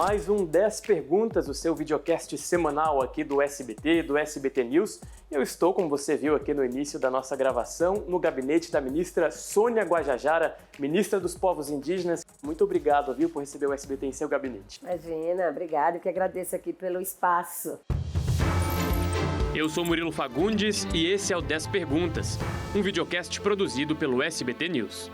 mais um 10 Perguntas, o seu videocast semanal aqui do SBT, do SBT News. Eu estou, como você viu aqui no início da nossa gravação, no gabinete da ministra Sônia Guajajara, ministra dos Povos Indígenas. Muito obrigado, viu, por receber o SBT em seu gabinete. Imagina, obrigada, eu que agradeço aqui pelo espaço. Eu sou Murilo Fagundes e esse é o 10 Perguntas, um videocast produzido pelo SBT News.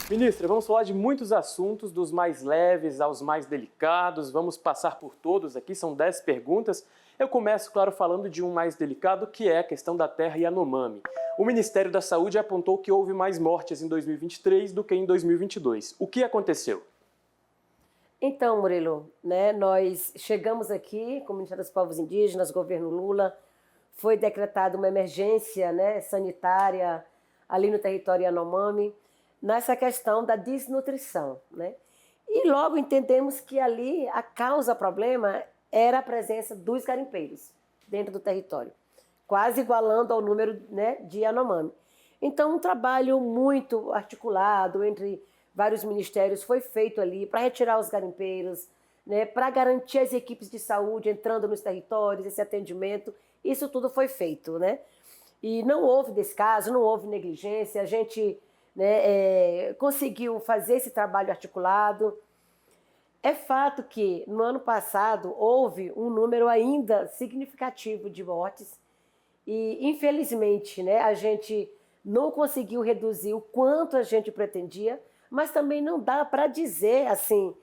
Ministra, vamos falar de muitos assuntos, dos mais leves aos mais delicados, vamos passar por todos aqui, são 10 perguntas. Eu começo, claro, falando de um mais delicado, que é a questão da terra Yanomami. O Ministério da Saúde apontou que houve mais mortes em 2023 do que em 2022. O que aconteceu? Então, Murilo, nós chegamos aqui com o Ministério dos Povos Indígenas, governo Lula, foi decretada uma emergência sanitária ali no território Yanomami, nessa questão da desnutrição. E logo entendemos que ali a problema era a presença dos garimpeiros dentro do território, quase igualando ao número de Yanomami. Então, um trabalho muito articulado entre vários ministérios foi feito ali para retirar os garimpeiros, para garantir as equipes de saúde entrando nos territórios, esse atendimento, isso tudo foi feito. E não houve descaso, não houve negligência, a gente conseguiu fazer esse trabalho articulado. É fato que no ano passado houve um número ainda significativo de mortes e, infelizmente, a gente não conseguiu reduzir o quanto a gente pretendia, mas também não dá para dizer, assim,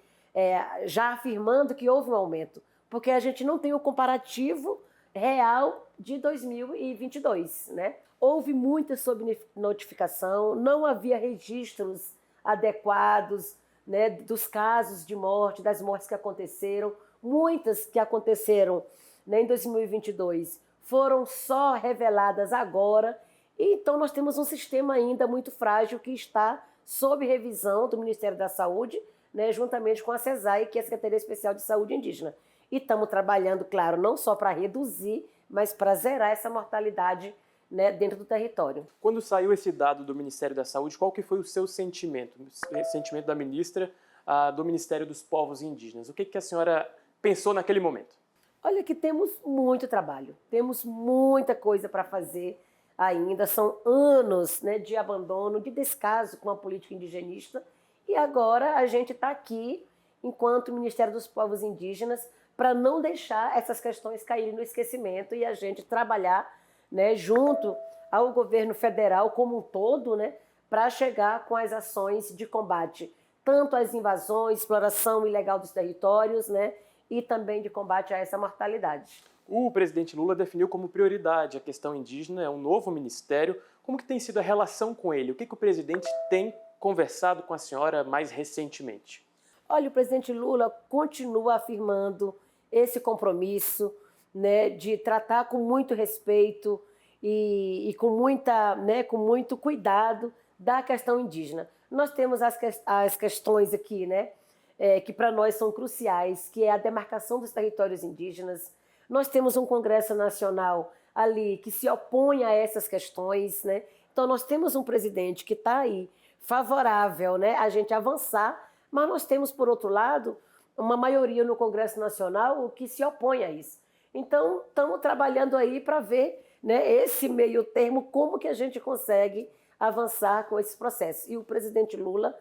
já afirmando que houve um aumento, porque a gente não tem o comparativo real de 2022, Houve muita subnotificação, não havia registros adequados, dos casos de morte, das mortes que aconteceram. Muitas que aconteceram em 2022 foram só reveladas agora. E, então nós temos um sistema ainda muito frágil que está sob revisão do Ministério da Saúde, juntamente com a CESAI, que é a Secretaria Especial de Saúde Indígena. E estamos trabalhando, claro, não só para reduzir, mas para zerar essa mortalidade dentro do território. Quando saiu esse dado do Ministério da Saúde, qual que foi o seu sentimento, o sentimento da ministra do Ministério dos Povos Indígenas? O que a senhora pensou naquele momento? Olha que temos muito trabalho, temos muita coisa para fazer ainda, são anos de abandono, de descaso com a política indigenista, e agora a gente está aqui, enquanto Ministério dos Povos Indígenas, para não deixar essas questões caírem no esquecimento e a gente trabalhar junto ao governo federal como um todo, para chegar com as ações de combate, tanto às invasões, exploração ilegal dos territórios, e também de combate a essa mortalidade. O presidente Lula definiu como prioridade a questão indígena, é um novo ministério. Como que tem sido a relação com ele? O que o presidente tem conversado com a senhora mais recentemente? Olha, o presidente Lula continua afirmando esse compromisso, de tratar com muito respeito e com muito cuidado da questão indígena. Nós temos as questões aqui, que para nós são cruciais, que é a demarcação dos territórios indígenas. Nós temos um Congresso Nacional ali que se opõe a essas questões, Então nós temos um presidente que está aí favorável, a gente avançar, mas nós temos, por outro lado, uma maioria no Congresso Nacional que se opõe a isso. Então, estamos trabalhando aí para ver esse meio termo, como que a gente consegue avançar com esses processos. E o presidente Lula,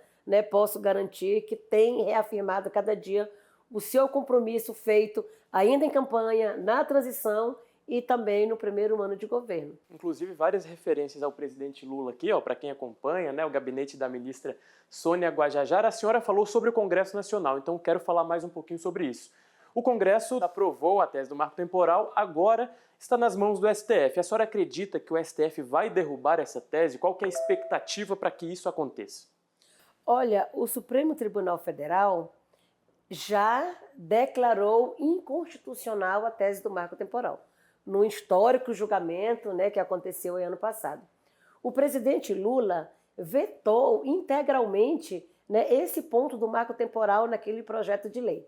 posso garantir que tem reafirmado cada dia o seu compromisso feito ainda em campanha, na transição e também no primeiro ano de governo. Inclusive, várias referências ao presidente Lula aqui, para quem acompanha, o gabinete da ministra Sônia Guajajara. A senhora falou sobre o Congresso Nacional, então quero falar mais um pouquinho sobre isso. O Congresso aprovou a tese do marco temporal, agora está nas mãos do STF. A senhora acredita que o STF vai derrubar essa tese? Qual que é a expectativa para que isso aconteça? Olha, o Supremo Tribunal Federal já declarou inconstitucional a tese do marco temporal, no histórico julgamento que aconteceu ano passado. O presidente Lula vetou integralmente esse ponto do marco temporal naquele projeto de lei.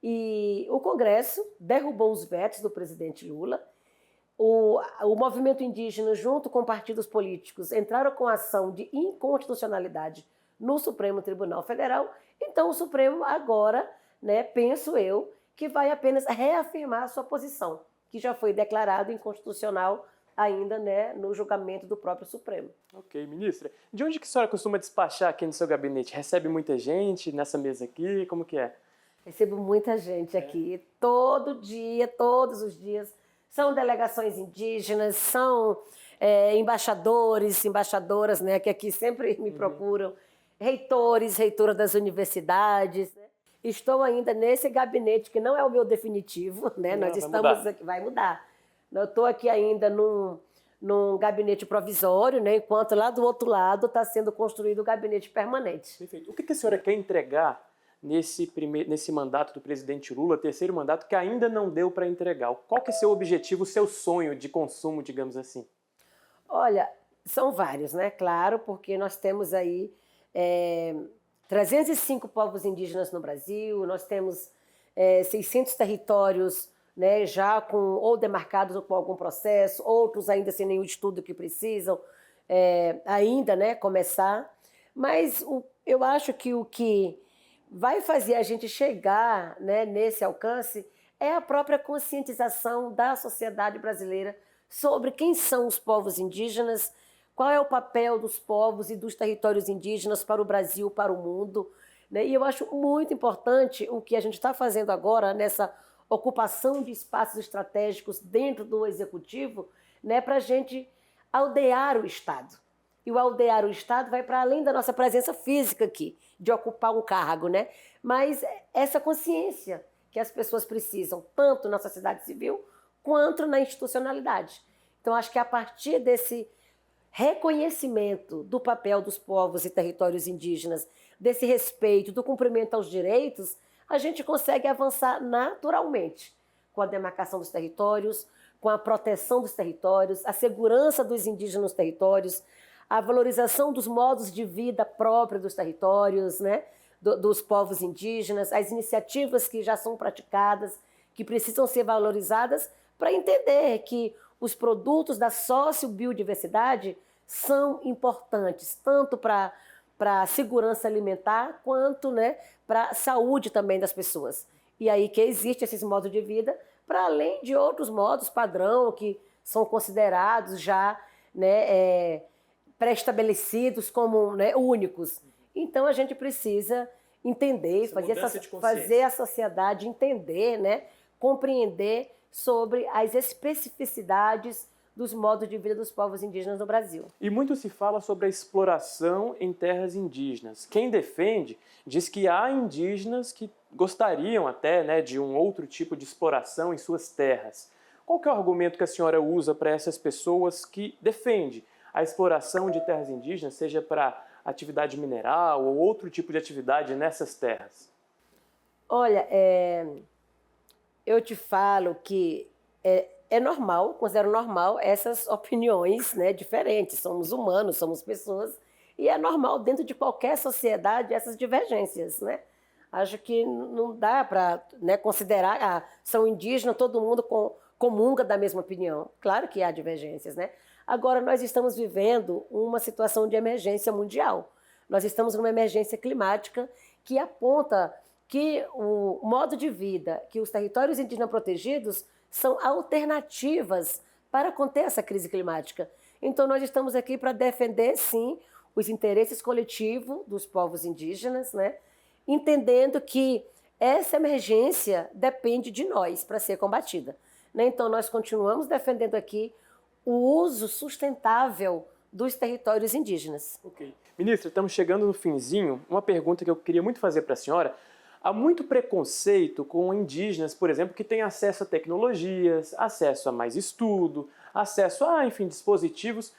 E o Congresso derrubou os vetos do presidente Lula. O movimento indígena, junto com partidos políticos, entraram com ação de inconstitucionalidade no Supremo Tribunal Federal Então o Supremo agora, né, penso eu, que vai apenas reafirmar a sua posição, que já foi declarado inconstitucional ainda, né, no julgamento do próprio Supremo. Ok, ministra. De onde que a senhora costuma despachar aqui no seu gabinete? Recebe muita gente nessa mesa aqui? Como que é? Recebo muita gente aqui, todo dia, todos os dias. São delegações indígenas, são embaixadores, embaixadoras, né, que aqui sempre me procuram, reitores, reitoras das universidades, né? Estou ainda nesse gabinete, que não é o meu definitivo, né? Não, Nós vai estamos mudar. aqui, vai mudar. Eu estou aqui ainda num gabinete provisório, né? Enquanto lá do outro lado está sendo construído o gabinete permanente. Perfeito. O que a senhora quer entregar nesse mandato do presidente Lula, terceiro mandato, que ainda não deu para entregar? Qual que é seu objetivo, seu sonho de consumo, digamos assim? Olha, são vários, né? Claro, porque nós temos aí 305 povos indígenas no Brasil, nós temos 600 territórios, né, já ou demarcados ou com algum processo, outros ainda sem nenhum estudo que precisam ainda, né, começar. Mas eu acho que o que vai fazer a gente chegar, né, nesse alcance é a própria conscientização da sociedade brasileira sobre quem são os povos indígenas, qual é o papel dos povos e dos territórios indígenas para o Brasil, para o mundo, né? E eu acho muito importante o que a gente está fazendo agora nessa ocupação de espaços estratégicos dentro do Executivo, né, para a gente aldear o Estado. E o aldear o Estado vai para além da nossa presença física aqui, de ocupar um cargo, né? Mas essa consciência que as pessoas precisam, tanto na sociedade civil quanto na institucionalidade. Então, acho que a partir desse reconhecimento do papel dos povos e territórios indígenas, desse respeito, do cumprimento aos direitos, a gente consegue avançar naturalmente com a demarcação dos territórios, com a proteção dos territórios, a segurança dos indígenas nos territórios, a valorização dos modos de vida próprios dos territórios, né, dos povos indígenas, as iniciativas que já são praticadas, que precisam ser valorizadas para entender que os produtos da sociobiodiversidade são importantes, tanto para a segurança alimentar, quanto, né, para a saúde também das pessoas. E aí que existe esses modos de vida, para além de outros modos padrão que são considerados já, né, pré-estabelecidos como, né, únicos. Então a gente precisa entender, fazer a sociedade entender, né, compreender sobre as especificidades dos modos de vida dos povos indígenas no Brasil. E muito se fala sobre a exploração em terras indígenas. Quem defende diz que há indígenas que gostariam até, né, de um outro tipo de exploração em suas terras. Qual que é o argumento que a senhora usa para essas pessoas que defendem a exploração de terras indígenas, seja para atividade mineral ou outro tipo de atividade nessas terras? Olha, eu te falo que é normal, considero normal essas opiniões, né, diferentes. Somos humanos, somos pessoas, e é normal dentro de qualquer sociedade essas divergências, né? Acho que não dá para, né, considerar, são indígenas, todo mundo comunga da mesma opinião. Claro que há divergências, né? Agora, nós estamos vivendo uma situação de emergência mundial. Nós estamos numa emergência climática que aponta que o modo de vida, que os territórios indígenas protegidos são alternativas para conter essa crise climática. Então, nós estamos aqui para defender, sim, os interesses coletivos dos povos indígenas, né? Entendendo que essa emergência depende de nós para ser combatida, né? Então, nós continuamos defendendo aqui o uso sustentável dos territórios indígenas. Ok. Ministra, estamos chegando no finzinho. Uma pergunta que eu queria muito fazer para a senhora. Há muito preconceito com indígenas, por exemplo, que têm acesso a tecnologias, acesso a mais estudo, acesso a, enfim, dispositivos.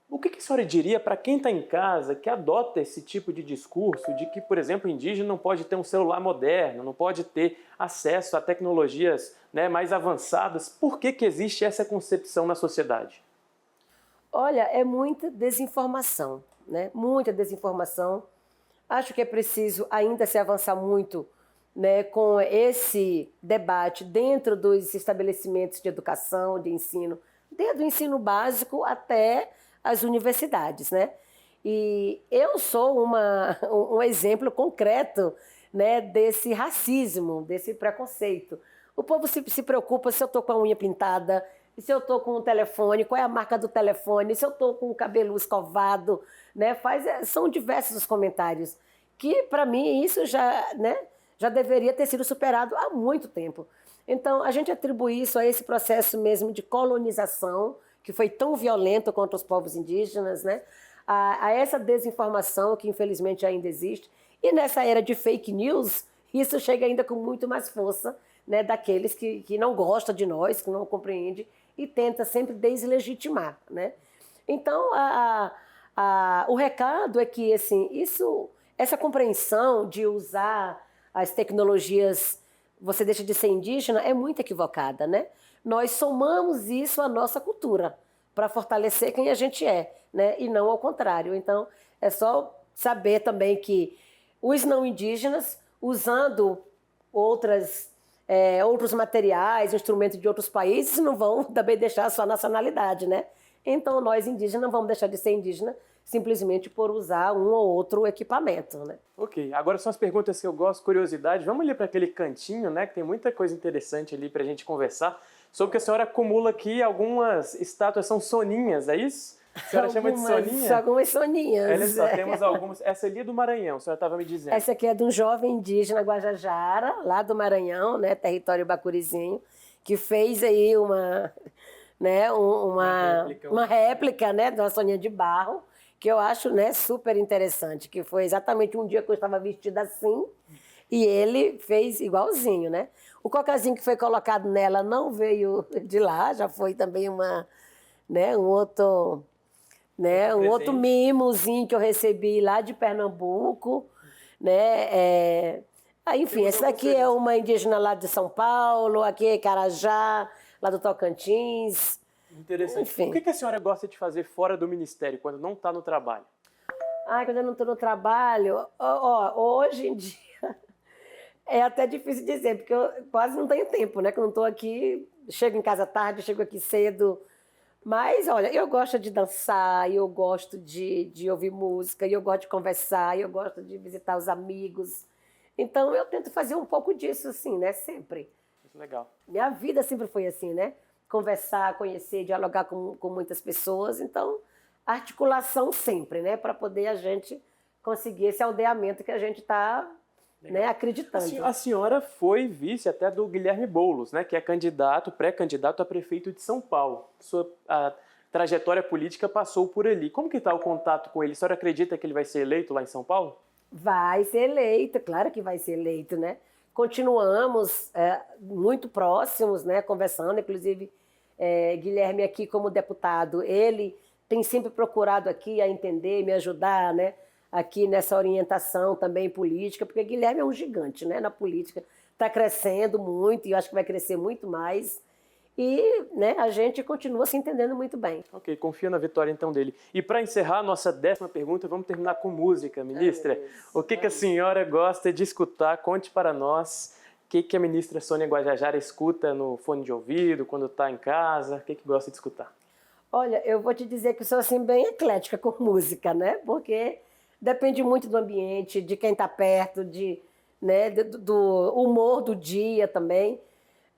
O que a senhora diria para quem está em casa que adota esse tipo de discurso de que, por exemplo, o indígena não pode ter um celular moderno, não pode ter acesso a tecnologias, né, mais avançadas? Por que existe essa concepção na sociedade? Olha, é muita desinformação, né? Muita desinformação. Acho que é preciso ainda se avançar muito, né, com esse debate dentro dos estabelecimentos de educação, de ensino, desde o ensino básico até as universidades, né? E eu sou um exemplo concreto, né, desse racismo, desse preconceito. O povo se preocupa se eu estou com a unha pintada, se eu estou com o telefone, qual é a marca do telefone, se eu estou com o cabelo escovado, né? São diversos os comentários, que para mim isso já, né, já deveria ter sido superado há muito tempo. Então, a gente atribui isso a esse processo mesmo de colonização, que foi tão violento contra os povos indígenas, né? A essa desinformação que infelizmente ainda existe. E nessa era de fake news, isso chega ainda com muito mais força, né, daqueles que não gostam de nós, que não compreendem e tenta sempre deslegitimar, né? Então, o recado é que assim, essa compreensão de usar as tecnologias, você deixa de ser indígena, é muito equivocada, né? Nós somamos isso à nossa cultura para fortalecer quem a gente é, né? E não ao contrário. Então, é só saber também que os não indígenas, usando outros materiais, instrumentos de outros países, não vão também deixar a sua nacionalidade, né? Então, nós indígenas não vamos deixar de ser indígena simplesmente por usar um ou outro equipamento, né? Ok, agora são as perguntas que eu gosto, curiosidade. Vamos ali para aquele cantinho, né? Que tem muita coisa interessante ali para a gente conversar. Soube que a senhora acumula aqui algumas estátuas, são soninhas, é isso? A senhora chama de soninha? Algumas soninhas. Olha só, temos algumas. Essa ali é do Maranhão, a senhora estava me dizendo. Essa aqui é de um jovem indígena Guajajara, lá do Maranhão, né, território Bacurizinho, que fez aí uma réplica, né, de uma soninha de barro, que eu acho, né, super interessante, que foi exatamente um dia que eu estava vestida assim, e ele fez igualzinho, né? O cocazinho que foi colocado nela não veio de lá, já foi também um outro mimozinho que eu recebi lá de Pernambuco, né? Enfim, essa daqui é uma indígena lá de São Paulo, aqui é Carajá, lá do Tocantins. Interessante. Enfim. O que a senhora gosta de fazer fora do ministério, quando não está no trabalho? Quando eu não estou no trabalho, hoje em dia é até difícil dizer, porque eu quase não tenho tempo, né? Que eu não estou aqui, chego em casa tarde, chego aqui cedo. Mas, olha, eu gosto de dançar, eu gosto de ouvir música, eu gosto de conversar, eu gosto de visitar os amigos. Então, eu tento fazer um pouco disso, assim, né? Sempre. Muito legal. Minha vida sempre foi assim, né? Conversar, conhecer, dialogar com muitas pessoas. Então, articulação sempre, né? Para poder a gente conseguir esse aldeamento que a gente está, né, acreditando. A senhora foi vice até do Guilherme Boulos, né? Que é pré-candidato a prefeito de São Paulo. A trajetória política passou por ali. Como que está o contato com ele? A senhora acredita que ele vai ser eleito lá em São Paulo? Vai ser eleito, claro que vai ser eleito, né? Continuamos muito próximos, né? Conversando, inclusive Guilherme aqui como deputado, ele tem sempre procurado aqui a entender, me ajudar, né? Aqui nessa orientação também política, porque Guilherme é um gigante, né? Na política, está crescendo muito e eu acho que vai crescer muito mais. E, né, a gente continua se entendendo muito bem. Ok, confio na vitória então dele. E para encerrar a nossa 10ª pergunta, vamos terminar com música, ministra. O que a senhora gosta de escutar? Conte para nós. O que a ministra Sônia Guajajara escuta no fone de ouvido, quando está em casa? O que gosta de escutar? Olha, eu vou te dizer que eu sou assim, bem eclética com música, né? Porque depende muito do ambiente, de quem está perto, né, do humor do dia também.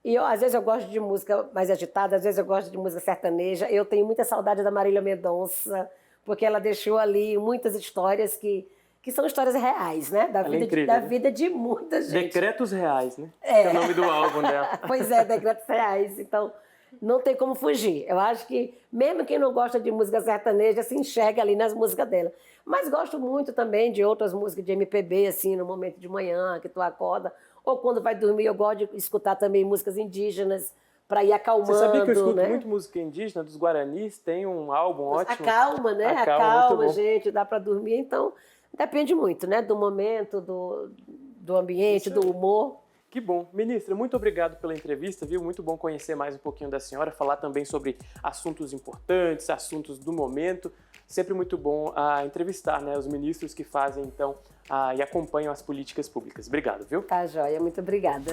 E às vezes eu gosto de música mais agitada, às vezes eu gosto de música sertaneja. Eu tenho muita saudade da Marília Mendonça, porque ela deixou ali muitas histórias que são histórias reais, né? Da vida de muita gente. Decretos Reais, né? É o nome do álbum dela. Pois é, Decretos Reais. Então, não tem como fugir. Eu acho que mesmo quem não gosta de música sertaneja se enxerga ali nas músicas dela. Mas gosto muito também de outras músicas de MPB, assim, no momento de manhã, que tu acorda. Ou quando vai dormir, eu gosto de escutar também músicas indígenas para ir acalmando. Você sabia que eu escuto, né? muito música indígena, dos Guaranis, tem um álbum ótimo. Acalma, né? Acalma, gente, dá para dormir. Então, depende muito, né? Do momento, do ambiente, do humor. Que bom. Ministra, muito obrigado pela entrevista, viu? Muito bom conhecer mais um pouquinho da senhora, falar também sobre assuntos importantes, assuntos do momento. Sempre muito bom entrevistar, né, os ministros que fazem, então, e acompanham as políticas públicas. Obrigado, viu? Tá, joia. Muito obrigada.